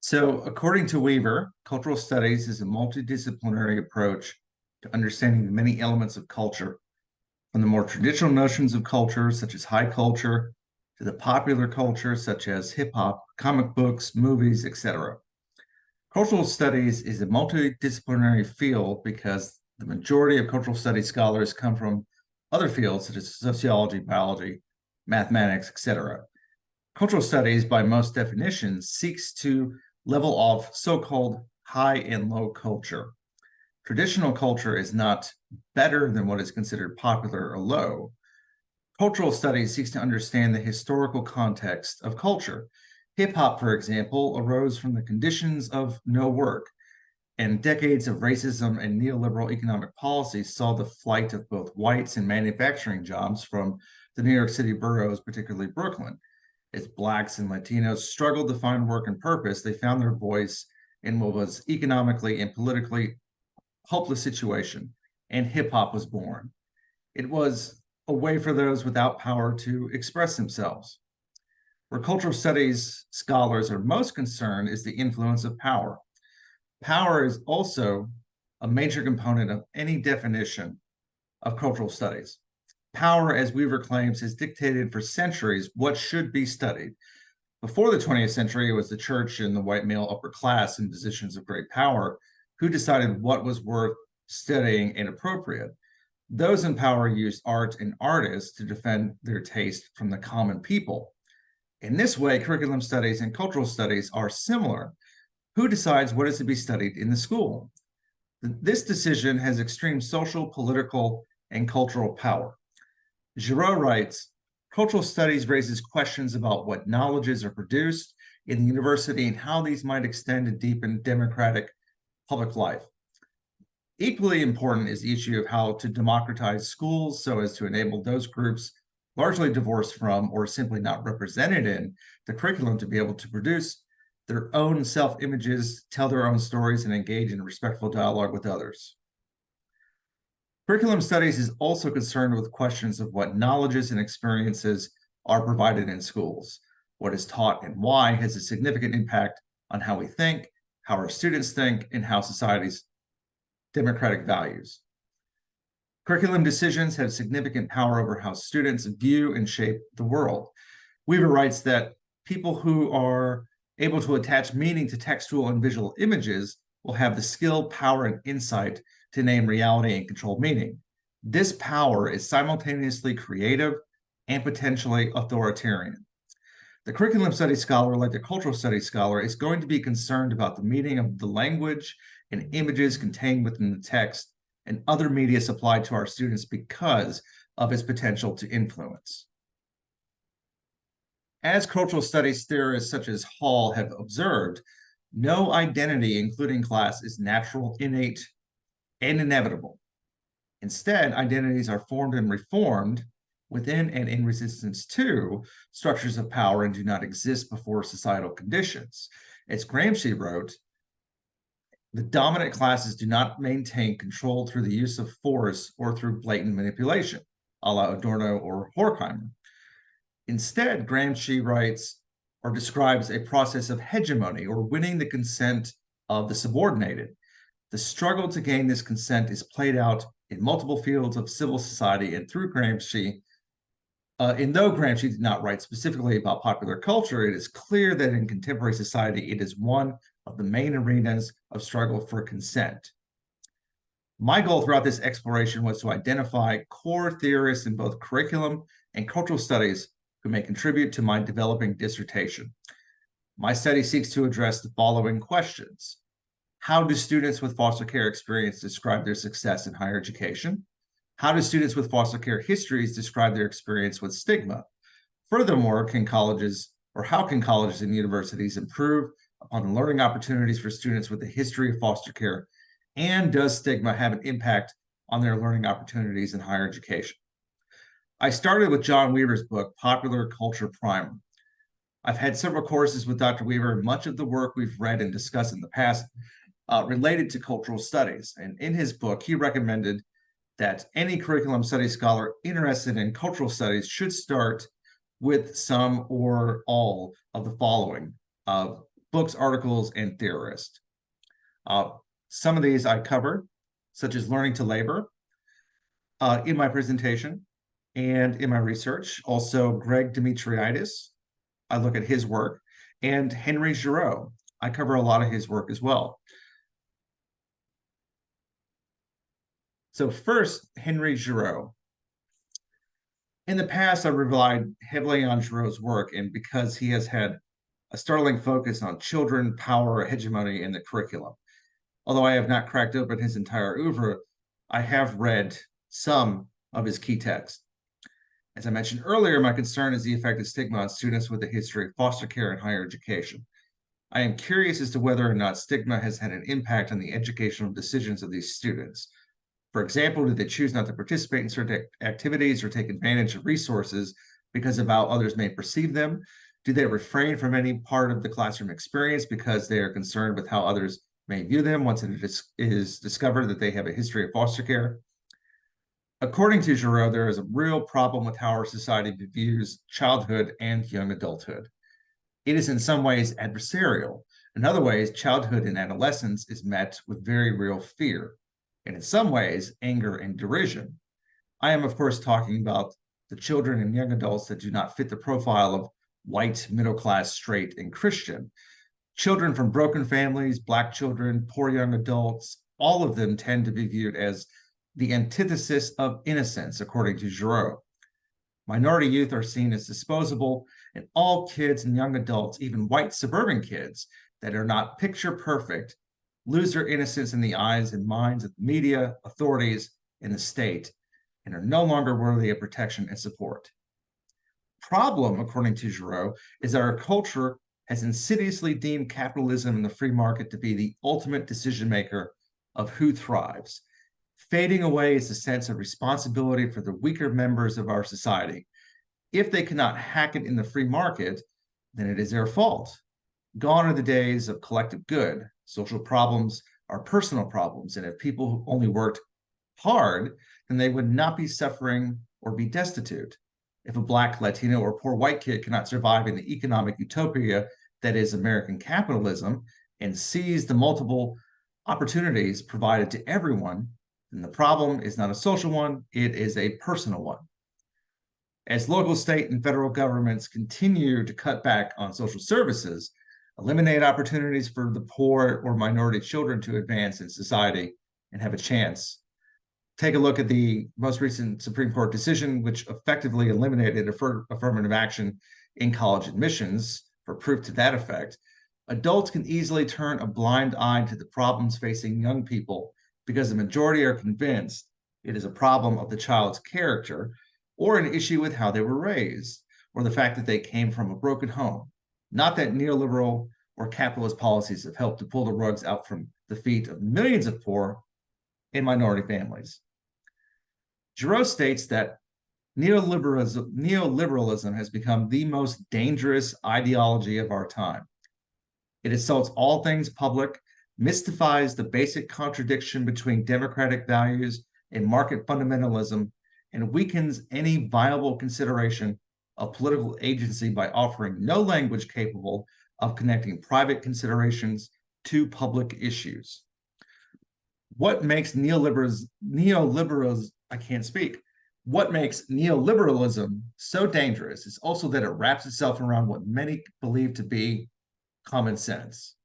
So, according to Weaver, cultural studies is a multidisciplinary approach to understanding the many elements of culture, from the more traditional notions of culture, such as high culture, to the popular culture, such as hip hop, comic books, movies, etc. Cultural studies is a multidisciplinary field because the majority of cultural studies scholars come from other fields, such as sociology, biology, mathematics, etc. Cultural studies, by most definitions, seeks to level off so-called high and low culture. Traditional culture is not better than what is considered popular or low. Cultural studies seeks to understand the historical context of culture. Hip hop, for example, arose from the conditions of no work, and decades of racism and neoliberal economic policies saw the flight of both whites and manufacturing jobs from the New York City boroughs, particularly Brooklyn. As Blacks and Latinos struggled to find work and purpose, they found their voice in what was economically and politically hopeless situation, and hip hop was born. It was a way for those without power to express themselves. Where cultural studies scholars are most concerned is the influence of power. Power is also a major component of any definition of cultural studies. Power, as Weaver claims, has dictated for centuries what should be studied. Before the 20th century, it was the church and the white male upper class in positions of great power who decided what was worth studying and appropriate. Those in power used art and artists to defend their taste from the common people. In this way, curriculum studies and cultural studies are similar. Who decides what is to be studied in the school? This decision has extreme social, political, and cultural power. Giraud writes, cultural studies raises questions about what knowledges are produced in the university and how these might extend and deepen democratic public life. Equally important is the issue of how to democratize schools so as to enable those groups largely divorced from or simply not represented in the curriculum to be able to produce their own self-images, tell their own stories, and engage in respectful dialogue with others. Curriculum studies is also concerned with questions of what knowledges and experiences are provided in schools. What is taught and why has a significant impact on how we think, how our students think, and how society's democratic values. Curriculum decisions have significant power over how students view and shape the world. Weaver writes that people who are able to attach meaning to textual and visual images will have the skill, power, and insight to name reality and control meaning. This power is simultaneously creative and potentially authoritarian. The curriculum studies scholar, like the cultural studies scholar, is going to be concerned about the meaning of the language and images contained within the text and other media supplied to our students because of its potential to influence. As cultural studies theorists such as Hall have observed, no identity, including class, is natural, innate, and inevitable. Instead, identities are formed and reformed within and in resistance to structures of power and do not exist before societal conditions. As Gramsci wrote, the dominant classes do not maintain control through the use of force or through blatant manipulation, a la Adorno or Horkheimer. Instead, Gramsci writes or describes a process of hegemony or winning the consent of the subordinated. The struggle to gain this consent is played out in multiple fields of civil society and through Gramsci. And though Gramsci did not write specifically about popular culture, it is clear that in contemporary society, it is one of the main arenas of struggle for consent. My goal throughout this exploration was to identify core theorists in both curriculum and cultural studies who may contribute to my developing dissertation. My study seeks to address the following questions. How do students with foster care experience describe their success in higher education? How do students with foster care histories describe their experience with stigma? Furthermore, how can colleges and universities improve upon the learning opportunities for students with a history of foster care? And does stigma have an impact on their learning opportunities in higher education? I started with John Weaver's book, Popular Culture Primer. I've had several courses with Dr. Weaver, and much of the work we've read and discussed in the past related to cultural studies. And in his book, he recommended that any curriculum studies scholar interested in cultural studies should start with some or all of the following. books, articles, and theorists. Some of these I cover, such as Learning to Labor, in my presentation and in my research. Also, Greg Demetriadis, I look at his work, and Henry Giroux. I cover a lot of his work as well. So first, Henry Giroux. In the past, I relied heavily on Giroux's work, and because he has had a startling focus on children, power, hegemony in the curriculum. Although I have not cracked open his entire oeuvre, I have read some of his key texts. As I mentioned earlier, my concern is the effect of stigma on students with a history of foster care and higher education. I am curious as to whether or not stigma has had an impact on the educational decisions of these students. For example, do they choose not to participate in certain activities or take advantage of resources because of how others may perceive them? Do they refrain from any part of the classroom experience because they are concerned with how others may view them once it is discovered that they have a history of foster care? According to Giroux, there is a real problem with how our society views childhood and young adulthood. It is in some ways adversarial. In other ways, childhood and adolescence is met with very real fear, and in some ways, anger and derision. I am, of course, talking about the children and young adults that do not fit the profile of white, middle-class, straight, and Christian. Children from broken families, Black children, poor young adults, all of them tend to be viewed as the antithesis of innocence, according to Giroux. Minority youth are seen as disposable, and all kids and young adults, even white suburban kids that are not picture perfect, lose their innocence in the eyes and minds of the media, authorities, and the state, and are no longer worthy of protection and support. Problem, according to Giroux, is that our culture has insidiously deemed capitalism and the free market to be the ultimate decision maker of who thrives. Fading away is a sense of responsibility for the weaker members of our society. If they cannot hack it in the free market, then it is their fault. Gone are the days of collective good. Social problems are personal problems, and if people only worked hard, then they would not be suffering or be destitute. If a Black, Latino, or poor white kid cannot survive in the economic utopia that is American capitalism and seize the multiple opportunities provided to everyone, then the problem is not a social one, it is a personal one. As local, state, and federal governments continue to cut back on social services, eliminate opportunities for the poor or minority children to advance in society and have a chance. Take a look at the most recent Supreme Court decision, which effectively eliminated affirmative action in college admissions, for proof to that effect. Adults can easily turn a blind eye to the problems facing young people because the majority are convinced it is a problem of the child's character or an issue with how they were raised or the fact that they came from a broken home. Not that neoliberal or capitalist policies have helped to pull the rugs out from the feet of millions of poor and minority families. Giroux states that neoliberalism has become the most dangerous ideology of our time. It assaults all things public, mystifies the basic contradiction between democratic values and market fundamentalism, and weakens any viable consideration of political agency by offering no language capable of connecting private considerations to public issues. What makes What makes neoliberalism so dangerous is also that it wraps itself around what many believe to be common sense.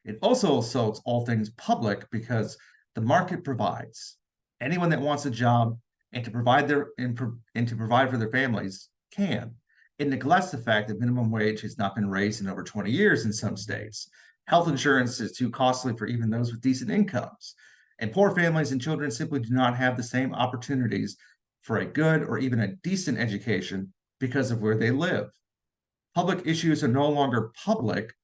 It also assaults all things public because the market provides. Anyone that wants a job and to provide for their families can. It neglects the fact that minimum wage has not been raised in over 20 years in some states. Health insurance is too costly for even those with decent incomes. And poor families and children simply do not have the same opportunities for a good or even a decent education because of where they live. Public issues are no longer public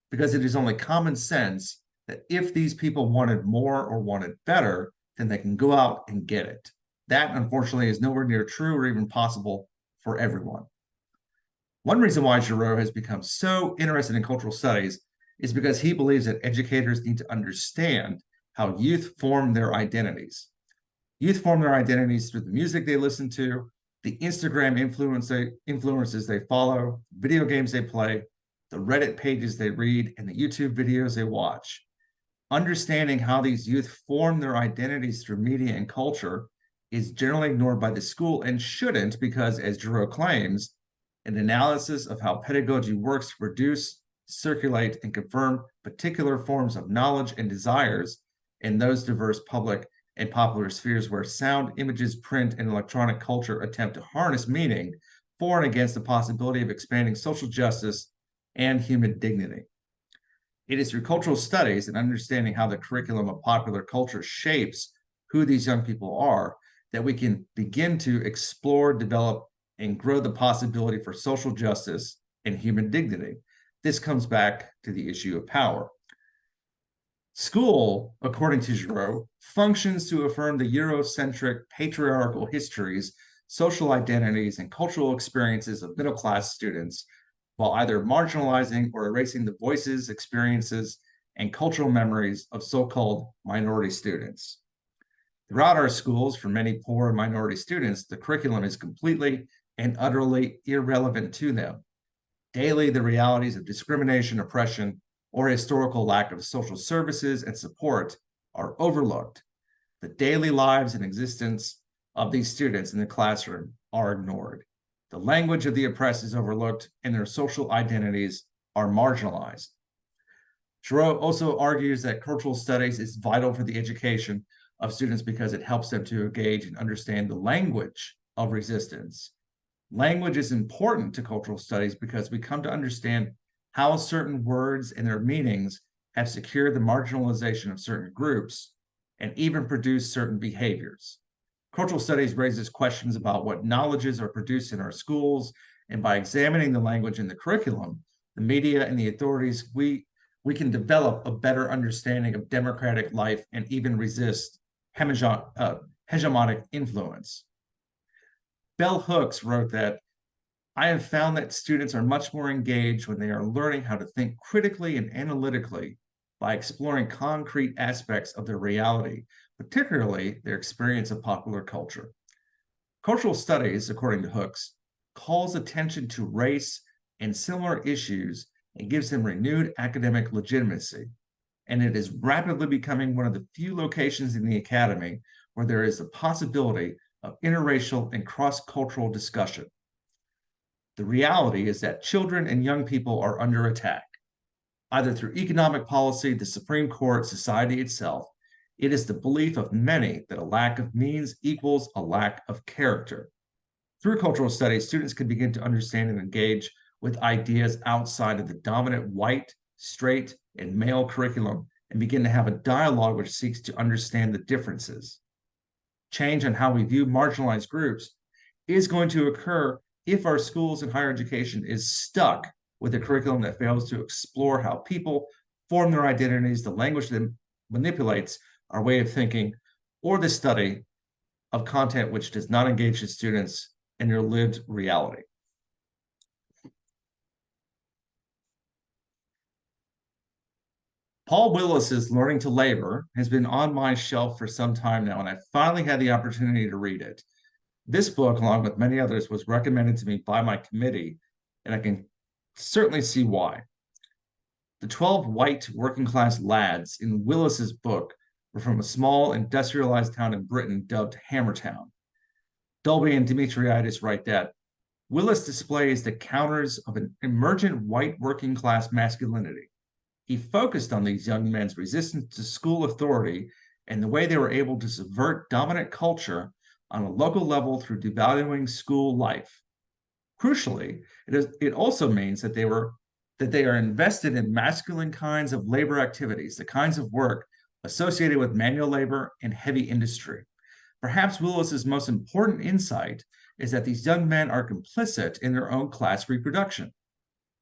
because it is only common sense that if these people wanted more or wanted better, then they can go out and get it. That, unfortunately, is nowhere near true or even possible for everyone. One reason why Giroux has become so interested in cultural studies is because he believes that educators need to understand how youth form their identities. Youth form their identities through the music they listen to, the Instagram influences they follow, video games they play, the Reddit pages they read, and the YouTube videos they watch. Understanding how these youth form their identities through media and culture is generally ignored by the school and shouldn't, because, as Giroux claims, an analysis of how pedagogy works to produce, circulate, and confirm particular forms of knowledge and desires in those diverse public and popular spheres where sound, images, print, and electronic culture attempt to harness meaning for and against the possibility of expanding social justice and human dignity. It is through cultural studies and understanding how the curriculum of popular culture shapes who these young people are that we can begin to explore, develop, and grow the possibility for social justice and human dignity. This comes back to the issue of power. School, according to Giroux, functions to affirm the Eurocentric patriarchal histories, social identities, and cultural experiences of middle-class students, while either marginalizing or erasing the voices, experiences, and cultural memories of so-called minority students. Throughout our schools, for many poor and minority students, the curriculum is completely and utterly irrelevant to them. Daily, the realities of discrimination, oppression, or historical lack of social services and support are overlooked. The daily lives and existence of these students in the classroom are ignored. The language of the oppressed is overlooked, and their social identities are marginalized. Giroux also argues that cultural studies is vital for the education of students because it helps them to engage and understand the language of resistance. Language is important to cultural studies because we come to understand how certain words and their meanings have secured the marginalization of certain groups and even produced certain behaviors. Cultural studies raises questions about what knowledges are produced in our schools, and by examining the language in the curriculum, the media, and the authorities, we can develop a better understanding of democratic life and even resist hegemonic influence. Bell Hooks wrote that, "I have found that students are much more engaged when they are learning how to think critically and analytically by exploring concrete aspects of their reality, particularly their experience of popular culture." Cultural studies, according to Hooks, calls attention to race and similar issues and gives them renewed academic legitimacy. And it is rapidly becoming one of the few locations in the academy where there is a possibility of interracial and cross-cultural discussion. The reality is that children and young people are under attack, either through economic policy, the Supreme Court, society itself. It is the belief of many that a lack of means equals a lack of character. Through cultural studies, students can begin to understand and engage with ideas outside of the dominant white, straight, and male curriculum and begin to have a dialogue which seeks to understand the differences. Change on how we view marginalized groups is going to occur if our schools and higher education is stuck with a curriculum that fails to explore how people form their identities, the language that manipulates our way of thinking, or the study of content which does not engage the students in their lived reality. Paul Willis's Learning to Labor has been on my shelf for some time now, and I finally had the opportunity to read it. This book, along with many others, was recommended to me by my committee, and I can certainly see why. The 12 white working class lads in Willis's book were from a small industrialized town in Britain dubbed Hammertown. Dolby and Demetriadis write that Willis displays the counters of an emergent white working class masculinity. He focused on these young men's resistance to school authority and the way they were able to subvert dominant culture on a local level through devaluing school life. Crucially, it also means that they are invested in masculine kinds of labor activities, the kinds of work associated with manual labor and heavy industry. Perhaps Willis's most important insight is that these young men are complicit in their own class reproduction.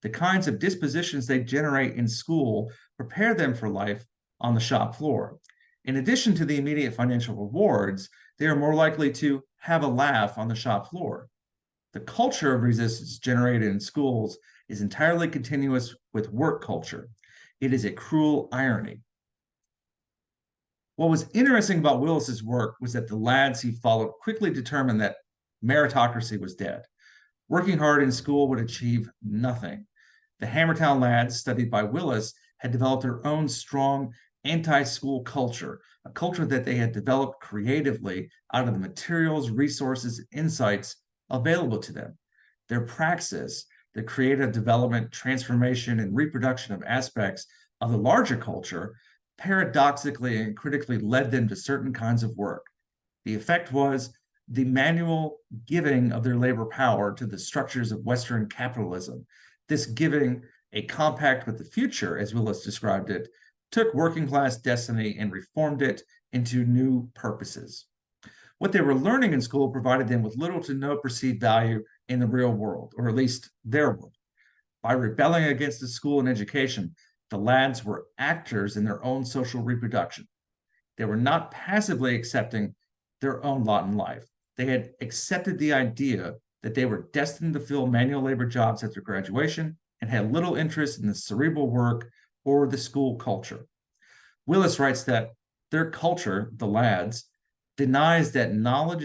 The kinds of dispositions they generate in school prepare them for life on the shop floor. In addition to the immediate financial rewards, they are more likely to have a laugh on the shop floor. The culture of resistance generated in schools is entirely continuous with work culture. It is a cruel irony. What was interesting about Willis's work was that the lads he followed quickly determined that meritocracy was dead. Working hard in school would achieve nothing. The Hammertown lads, studied by Willis, had developed their own strong anti-school culture, a culture that they had developed creatively out of the materials, resources, and insights available to them. Their praxis, the creative development, transformation, and reproduction of aspects of the larger culture, paradoxically and critically led them to certain kinds of work. The effect was the manual giving of their labor power to the structures of Western capitalism. This giving, a compact with the future, as Willis described it, took working class destiny and reformed it into new purposes. What they were learning in school provided them with little to no perceived value in the real world, or at least their world. By rebelling against the school and education, the lads were actors in their own social reproduction. They were not passively accepting their own lot in life. They had accepted the idea that they were destined to fill manual labor jobs after graduation and had little interest in the cerebral work or the school culture. Willis writes that their culture, the lads, denies that knowledge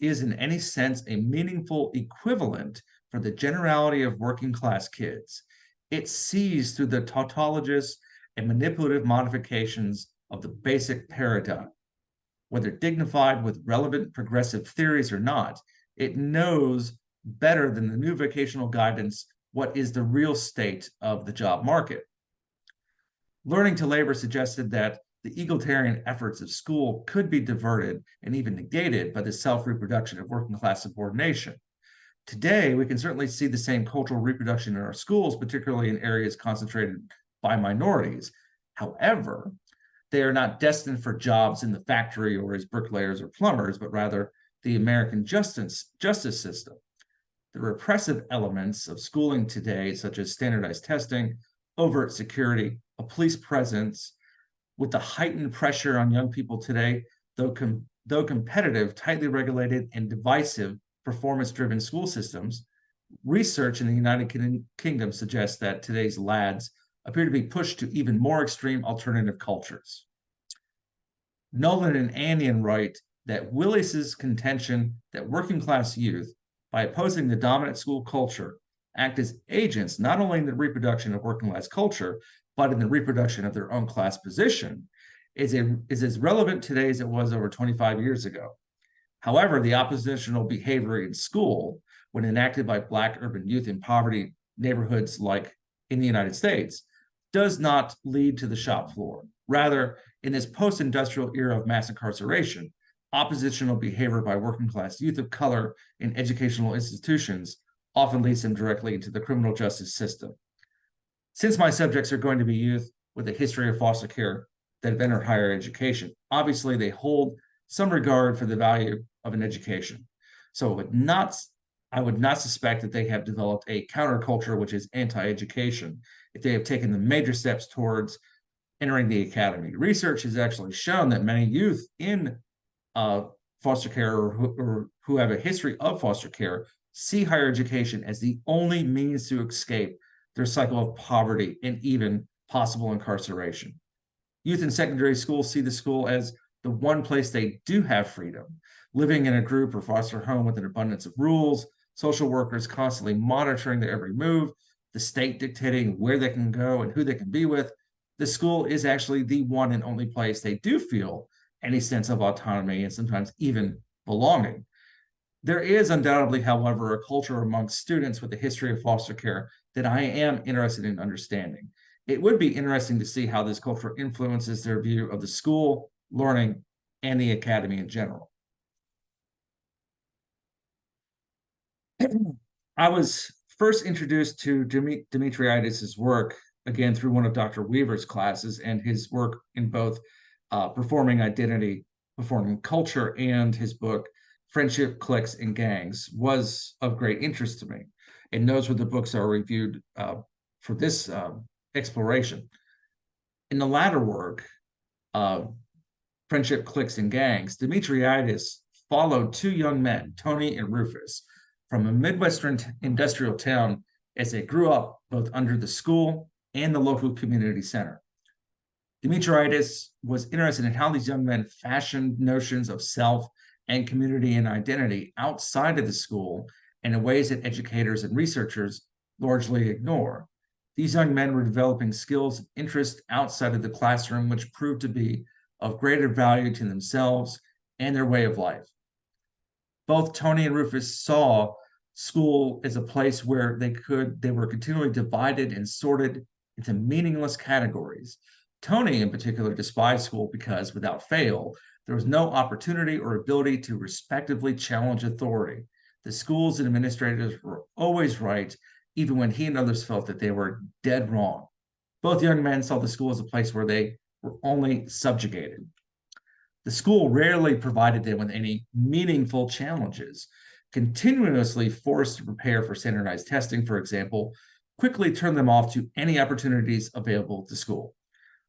is in any sense a meaningful equivalent for the generality of working class kids. It sees through the tautologous and manipulative modifications of the basic paradigm. Whether dignified with relevant progressive theories or not, it knows better than the new vocational guidance what is the real state of the job market. Learning to labor suggested that the egalitarian efforts of school could be diverted and even negated by the self-reproduction of working class subordination. Today, we can certainly see the same cultural reproduction in our schools, particularly in areas concentrated by minorities. However, they are not destined for jobs in the factory or as bricklayers or plumbers, but rather the American justice system. The repressive elements of schooling today, such as standardized testing, overt security, a police presence, with the heightened pressure on young people today, though competitive, tightly regulated, and divisive performance-driven school systems, research in the United Kingdom suggests that today's lads appear to be pushed to even more extreme alternative cultures. Nolan and Annian write that Willis's contention that working class youth, by opposing the dominant school culture, act as agents not only in the reproduction of working class culture, but in the reproduction of their own class position, is as relevant today as it was over 25 years ago. However, the oppositional behavior in school, when enacted by Black urban youth in poverty neighborhoods like in the United States, does not lead to the shop floor. Rather, in this post-industrial era of mass incarceration, oppositional behavior by working class youth of color in educational institutions often leads them directly into the criminal justice system. Since my subjects are going to be youth with a history of foster care that have entered higher education, obviously they hold some regard for the value of an education. So I would not suspect that they have developed a counterculture which is anti-education if they have taken the major steps towards entering the academy. Research has actually shown that many youth in foster care or who have a history of foster care see higher education as the only means to escape their cycle of poverty and even possible incarceration. Youth in secondary school see the school as the one place they do have freedom, living in a group or foster home with an abundance of rules, social workers constantly monitoring their every move, the state dictating where they can go and who they can be with. The school is actually the one and only place they do feel any sense of autonomy and sometimes even belonging. There is undoubtedly, however, a culture amongst students with a history of foster care that I am interested in understanding. It would be interesting to see how this culture influences their view of the school, learning, and the academy in general. I was first introduced to Demetriadis's work, again, through one of Dr. Weaver's classes and his work in both Performing Identity, Performing Culture, and his book, Friendship, Cliques, and Gangs, was of great interest to me. And those were the books I reviewed for this exploration. In the latter work, Friendship, Cliques, and Gangs, Demetriadis followed two young men, Tony and Rufus, from a Midwestern industrial town as they grew up both under the school and the local community center. Demetriadis was interested in how these young men fashioned notions of self and community and identity outside of the school and in ways that educators and researchers largely ignore. These young men were developing skills of interest outside of the classroom, which proved to be of greater value to themselves and their way of life. Both Tony and Rufus saw school as a place where they were continually divided and sorted into meaningless categories. Tony, in particular, despised school because, without fail, there was no opportunity or ability to respectively challenge authority. The schools and administrators were always right, even when he and others felt that they were dead wrong. Both young men saw the school as a place where they were only subjugated. The school rarely provided them with any meaningful challenges. Continuously forced to prepare for standardized testing, for example, quickly turned them off to any opportunities available at the school.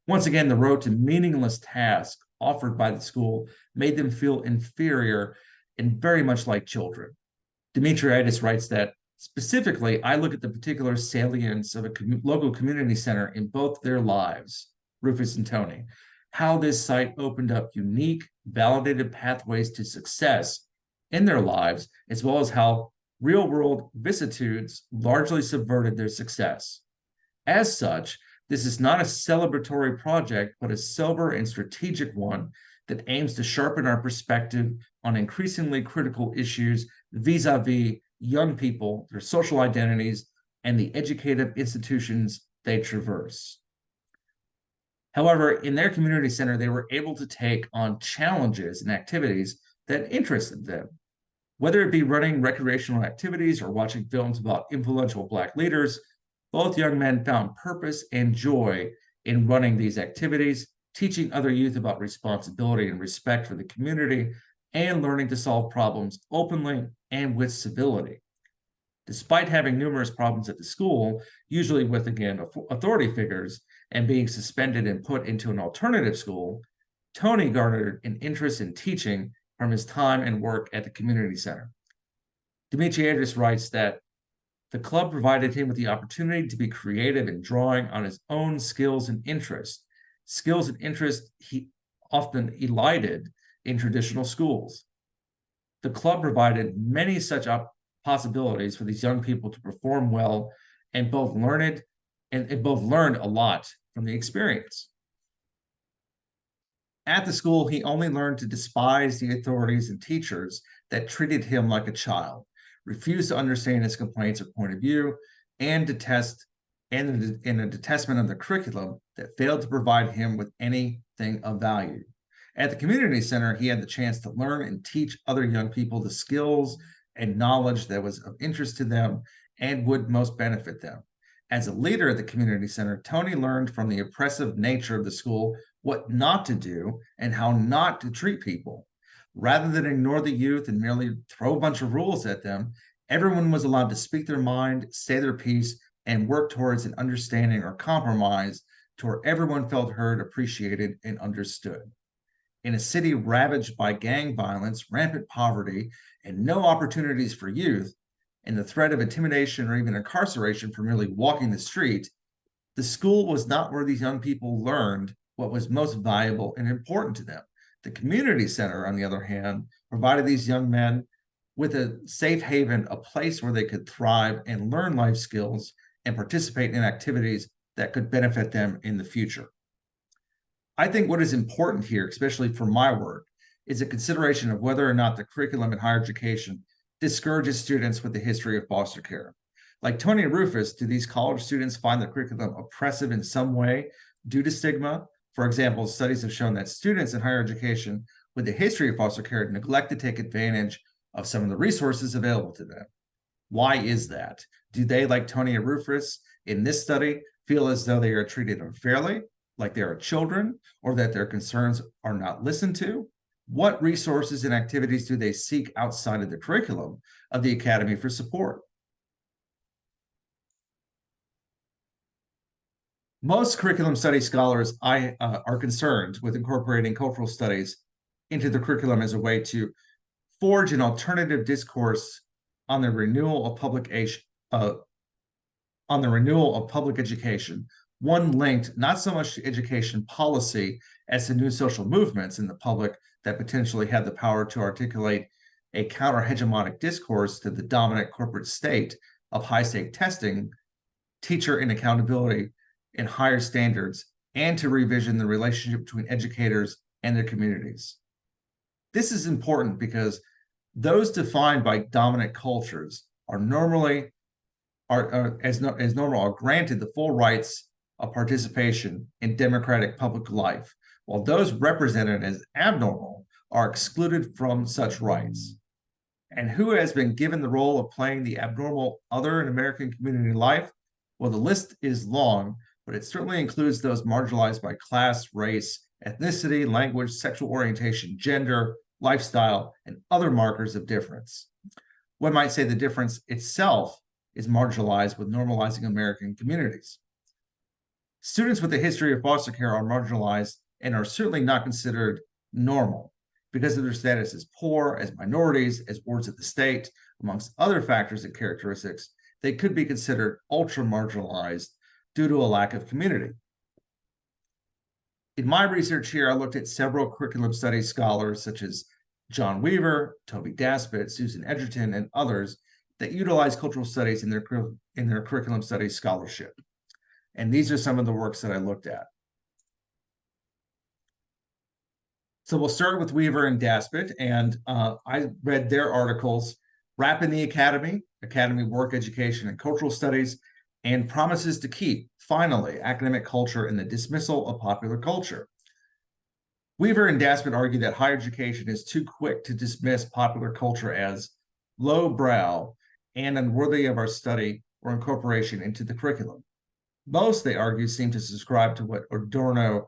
Once again, the road to meaningless tasks offered by the school made them feel inferior and very much like children. Demetriadis writes that, specifically, I look at the particular salience of a local community center in both their lives, Rufus and Tony, how this site opened up unique, validated pathways to success in their lives, as well as how real-world vicissitudes largely subverted their success. As such, this is not a celebratory project, but a sober and strategic one that aims to sharpen our perspective on increasingly critical issues vis-a-vis young people, their social identities, and the educative institutions they traverse. However, in their community center, they were able to take on challenges and activities that interested them. Whether it be running recreational activities or watching films about influential Black leaders, both young men found purpose and joy in running these activities, teaching other youth about responsibility and respect for the community, and learning to solve problems openly and with civility. Despite having numerous problems at the school, usually with, again, authority figures, and being suspended and put into an alternative school, Tony garnered an interest in teaching from his time and work at the community center. Demetriadis writes that the club provided him with the opportunity to be creative in drawing on his own skills and interests he often elided in traditional schools. The club provided many such possibilities for these young people to perform well and both learned a lot from the experience. At the school, he only learned to despise the authorities and teachers that treated him like a child, refused to understand his complaints or point of view, and in a detestment of the curriculum that failed to provide him with anything of value. At the community center, he had the chance to learn and teach other young people the skills and knowledge that was of interest to them and would most benefit them. As a leader at the community center, Tony learned from the oppressive nature of the school what not to do and how not to treat people. Rather than ignore the youth and merely throw a bunch of rules at them, everyone was allowed to speak their mind, say their piece, and work towards an understanding or compromise to where everyone felt heard, appreciated, and understood. In a city ravaged by gang violence, rampant poverty, and no opportunities for youth, and the threat of intimidation or even incarceration for merely walking the street, the school was not where these young people learned what was most valuable and important to them. The community center, on the other hand, provided these young men with a safe haven, a place where they could thrive and learn life skills and participate in activities that could benefit them in the future. I think what is important here, especially for my work, is a consideration of whether or not the curriculum in higher education discourages students with the history of foster care. Like Tony and Rufus, do these college students find the curriculum oppressive in some way due to stigma? For example, studies have shown that students in higher education with a history of foster care neglect to take advantage of some of the resources available to them. Why is that? Do they, like Tony and Rufus in this study, feel as though they are treated unfairly, like they are children, or that their concerns are not listened to? What resources and activities do they seek outside of the curriculum of the Academy for support? Most curriculum study scholars are concerned with incorporating cultural studies into the curriculum as a way to forge an alternative discourse on the renewal of public education, one linked not so much to education policy as to new social movements in the public that potentially had the power to articulate a counter-hegemonic discourse to the dominant corporate state of high-stake testing, teacher and accountability and higher standards, and to revision the relationship between educators and their communities. This is important because those defined by dominant cultures are normally as normal are granted the full rights of participation in democratic public life, while those represented as abnormal are excluded from such rights. And who has been given the role of playing the abnormal other in American community life? Well, the list is long, but it certainly includes those marginalized by class, race, ethnicity, language, sexual orientation, gender, lifestyle, and other markers of difference. One might say the difference itself is marginalized with normalizing American communities. Students with a history of foster care are marginalized and are certainly not considered normal because of their status as poor, as minorities, as wards of the state, amongst other factors and characteristics. They could be considered ultra marginalized due to a lack of community. In my research here, I looked at several curriculum studies scholars such as John Weaver, Toby Daspit, Susan Edgerton, and others that utilize cultural studies in their curriculum studies scholarship. And these are some of the works that I looked at. So we'll start with Weaver and Daspit, and I read their articles, Rap in the Academy, Academy Work, Education, and Cultural Studies, and Promises to Keep, finally, Academic Culture and the Dismissal of Popular Culture. Weaver and Daspit argue that higher education is too quick to dismiss popular culture as lowbrow and unworthy of our study or incorporation into the curriculum. Most, they argue, seem to subscribe to what Adorno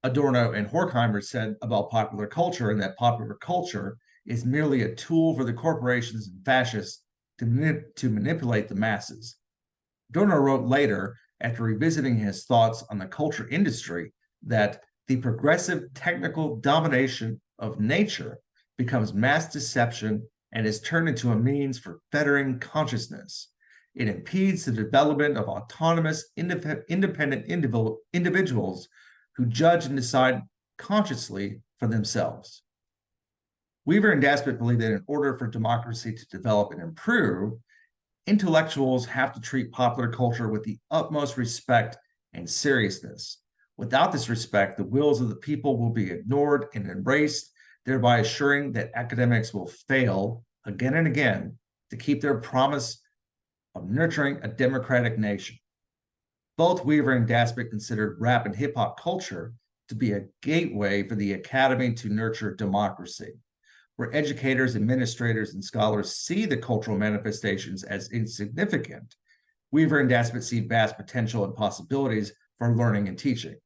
and Horkheimer said about popular culture, and that popular culture is merely a tool for the corporations and fascists to manipulate the masses. Adorno wrote later, after revisiting his thoughts on the culture industry, that the progressive technical domination of nature becomes mass deception and is turned into a means for fettering consciousness. It impedes the development of autonomous, independent individuals who judge and decide consciously for themselves. Weaver and Daspit believe that in order for democracy to develop and improve, intellectuals have to treat popular culture with the utmost respect and seriousness. Without this respect, the wills of the people will be ignored and embraced, thereby assuring that academics will fail again and again to keep their promise of nurturing a democratic nation. Both Weaver and Daspit considered rap and hip hop culture to be a gateway for the academy to nurture democracy, where educators, administrators, and scholars see the cultural manifestations as insignificant. Weaver and Daspit see vast potential and possibilities for learning and teaching.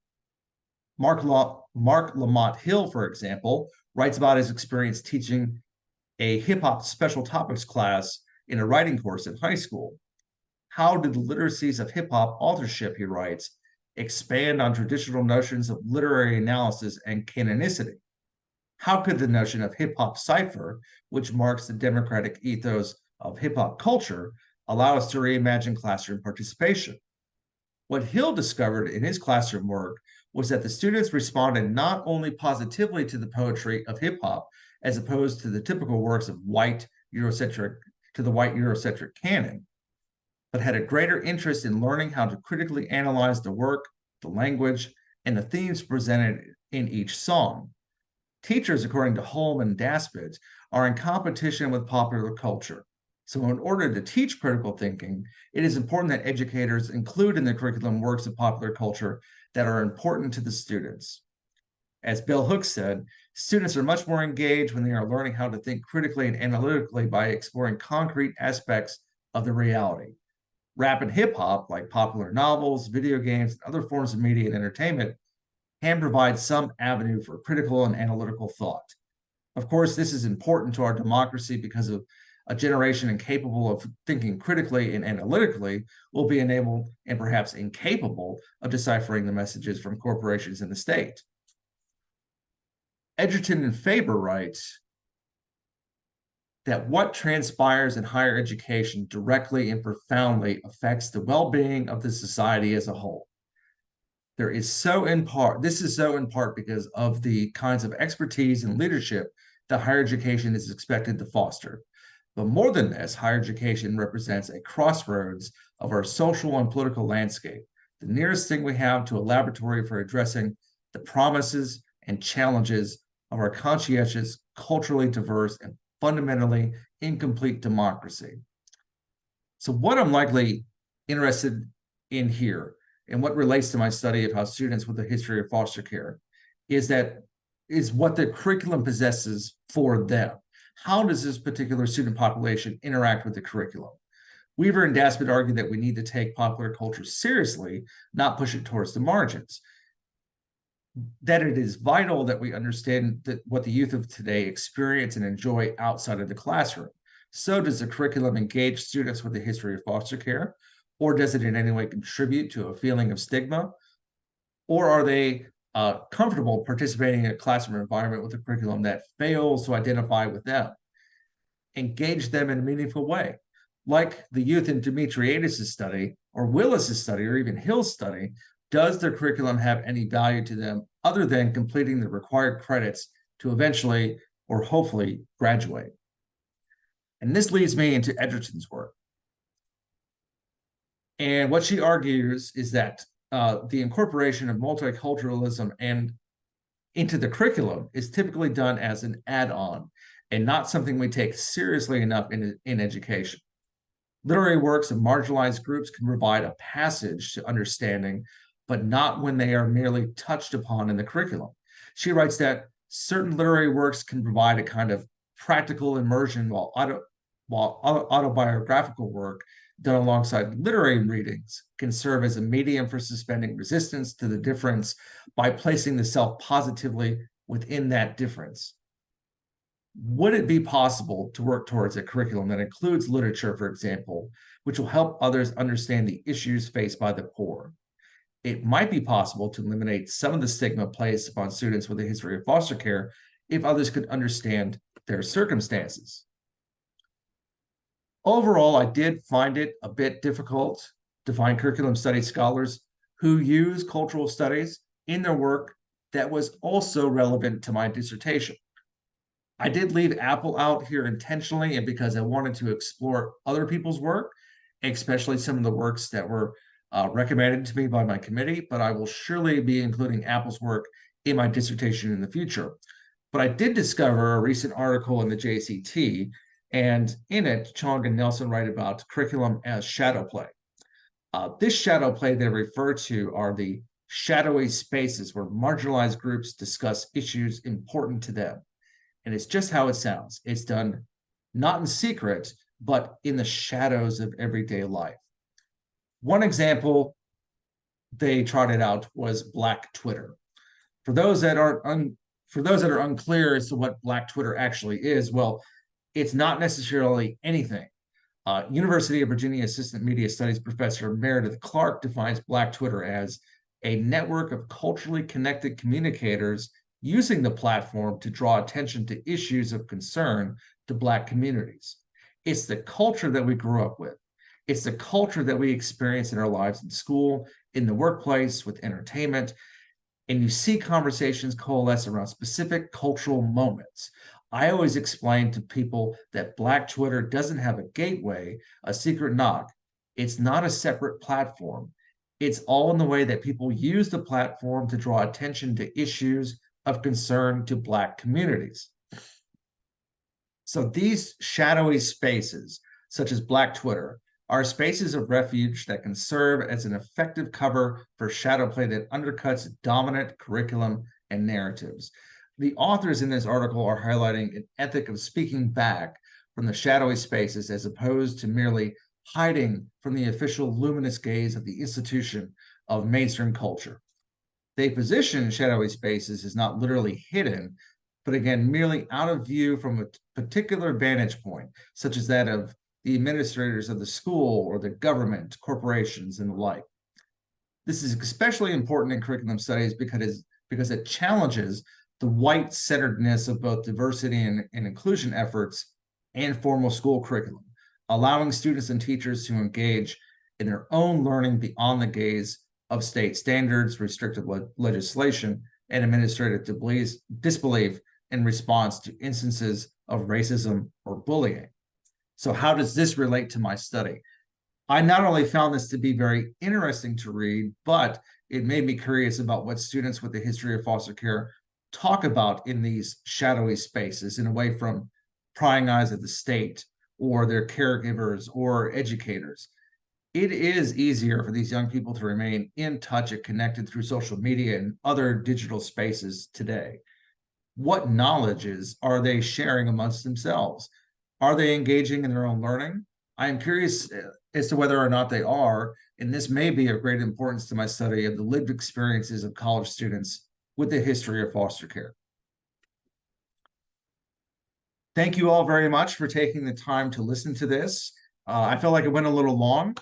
Mark Lamont Hill, for example, writes about his experience teaching a hip hop special topics class in a writing course in high school. How did the literacies of hip hop authorship, he writes, expand on traditional notions of literary analysis and canonicity? How could the notion of hip hop cipher, which marks the democratic ethos of hip hop culture, allow us to reimagine classroom participation? What Hill discovered in his classroom work was that the students responded not only positively to the poetry of hip hop, as opposed to the typical works of the white Eurocentric canon, but had a greater interest in learning how to critically analyze the work, the language, and the themes presented in each song. Teachers, according to Holm and Daspit, are in competition with popular culture. So in order to teach critical thinking, it is important that educators include in the curriculum works of popular culture that are important to the students. As Bell Hooks said, students are much more engaged when they are learning how to think critically and analytically by exploring concrete aspects of the reality. Rap and hip hop, like popular novels, video games, and other forms of media and entertainment, can provide some avenue for critical and analytical thought. Of course, this is important to our democracy because of a generation incapable of thinking critically and analytically will be enabled and perhaps incapable of deciphering the messages from corporations and the state. Edgerton and Faber writes that what transpires in higher education directly and profoundly affects the well-being of the society as a whole. This is so in part because of the kinds of expertise and leadership that higher education is expected to foster. But more than this, higher education represents a crossroads of our social and political landscape, the nearest thing we have to a laboratory for addressing the promises and challenges of our conscientious, culturally diverse, and fundamentally incomplete democracy. So what I'm likely interested in here, and what relates to my study of how students with a history of foster care, is what the curriculum possesses for them. How does this particular student population interact with the curriculum? Weaver and Daspit argue that we need to take popular culture seriously, not push it towards the margins. That it is vital that we understand what the youth of today experience and enjoy outside of the classroom. So does the curriculum engage students with a history of foster care, or does it in any way contribute to a feeling of stigma? Or are they comfortable participating in a classroom environment with a curriculum that fails to identify with them, engage them in a meaningful way? Like the youth in Dimitriadis' study, or Willis's study, or even Hill's study, does their curriculum have any value to them other than completing the required credits to eventually or hopefully graduate? And this leads me into Edgerton's work. And what she argues is that the incorporation of multiculturalism and into the curriculum is typically done as an add-on and not something we take seriously enough in education. Literary works of marginalized groups can provide a passage to understanding, but not when they are merely touched upon in the curriculum. She writes that certain literary works can provide a kind of practical immersion, while autobiographical work done alongside literary readings can serve as a medium for suspending resistance to the difference by placing the self positively within that difference. Would it be possible to work towards a curriculum that includes literature, for example, which will help others understand the issues faced by the poor? It might be possible to eliminate some of the stigma placed upon students with a history of foster care if others could understand their circumstances. Overall, I did find it a bit difficult to find curriculum studies scholars who use cultural studies in their work that was also relevant to my dissertation. I did leave Apple out here intentionally and because I wanted to explore other people's work, especially some of the works that were recommended to me by my committee, but I will surely be including Apple's work in my dissertation in the future. But I did discover a recent article in the JCT, and in it, Chong and Nelson write about curriculum as shadow play. This shadow play they refer to are the shadowy spaces where marginalized groups discuss issues important to them. And it's just how it sounds. It's done not in secret, but in the shadows of everyday life. One example they trotted out was Black Twitter. For those that are unclear as to what Black Twitter actually is, well, it's not necessarily anything. University of Virginia Assistant Media Studies Professor Meredith Clark defines Black Twitter as a network of culturally connected communicators using the platform to draw attention to issues of concern to Black communities. It's the culture that we grew up with. It's the culture that we experience in our lives in school, in the workplace, with entertainment, and you see conversations coalesce around specific cultural moments. I always explain to people that Black Twitter doesn't have a gateway, a secret knock. It's not a separate platform. It's all in the way that people use the platform to draw attention to issues of concern to Black communities. So these shadowy spaces, such as Black Twitter, are spaces of refuge that can serve as an effective cover for shadow play that undercuts dominant curriculum and narratives. The authors in this article are highlighting an ethic of speaking back from the shadowy spaces as opposed to merely hiding from the official luminous gaze of the institution of mainstream culture. They position shadowy spaces as not literally hidden, but again, merely out of view from a particular vantage point, such as that of the administrators of the school or the government, corporations, and the like. This is especially important in curriculum studies because it challenges the white-centeredness of both diversity and inclusion efforts and formal school curriculum, allowing students and teachers to engage in their own learning beyond the gaze of state standards, restrictive legislation, and administrative disbelief in response to instances of racism or bullying. So how does this relate to my study? I not only found this to be very interesting to read, but it made me curious about what students with the history of foster care talk about in these shadowy spaces and away from prying eyes of the state or their caregivers or educators. It is easier for these young people to remain in touch and connected through social media and other digital spaces today. What knowledges are they sharing amongst themselves? Are they engaging in their own learning? I am curious as to whether or not they are, and this may be of great importance to my study of the lived experiences of college students with the history of foster care. Thank you all very much for taking the time to listen to this. I felt like it went a little long,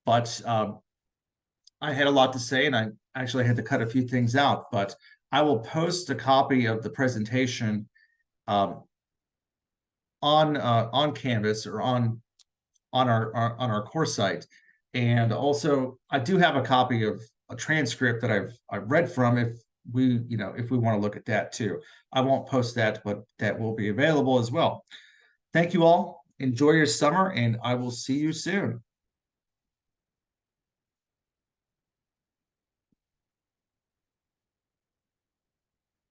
but I had a lot to say, and I actually had to cut a few things out, but I will post a copy of the presentation um, on Canvas or on our course site. And also, I do have a copy of a transcript that I've read from if we want to look at that too. I won't post that, but that will be available as well. Thank you all. Enjoy your summer, and I will see you soon.